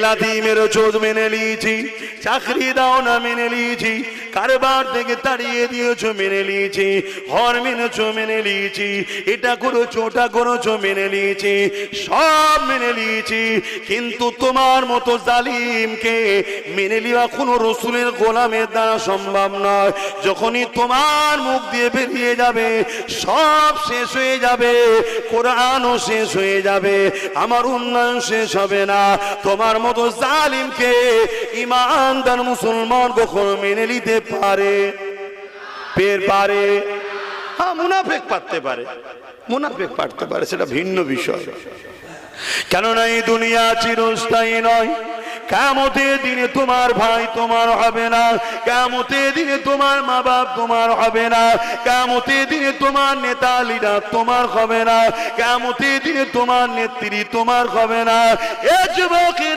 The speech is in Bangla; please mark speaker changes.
Speaker 1: লাথি মেরেছো মেনে নিয়েছি, চাকরি দাও না মেনে নিয়েছি, কারবার থেকে তাড়িয়ে দিয়েছো মেনে নিয়েছি, ঘর মেনেছো মেনে নিয়েছি, এটা করেছো ওটা করেছো মেনে নিয়েছি, সব মেনে নিয়েছি। কিন্তু তোমার মতো জালিমকে মেনে নেওয়া কোনো রসুলের গোলামের দ্বারা সম্ভব নয়। যখনই তোমার মুখ দিয়ে বেরিয়ে যাবে সব শেষ হয়ে যাবে, কোরআনও শেষ হয়ে যাবে, আমার উন্নয়ন শেষ হবে না। তোমার মতো জালিমকে ঈমানদার মুসলমান কখনো মেনে নিতে পারে? পারে? হ্যাঁ, মুনাফিক পারতে পারে, মুনাফিক পারতে পারে, সেটা ভিন্ন বিষয়। কেননা এই দুনিয়া চিরস্থায়ী নয়। কিয়ামতের দিনে তোমার ভাই তোমার হবে না, কিয়ামতের দিনে তোমার মা বাপ তোমার হবে না, কিয়ামতের দিনে তোমার নেতা লিডার তোমার হবে না, কিয়ামতের দিনে তোমার নেত্রী তোমার হবে না। এ যুবক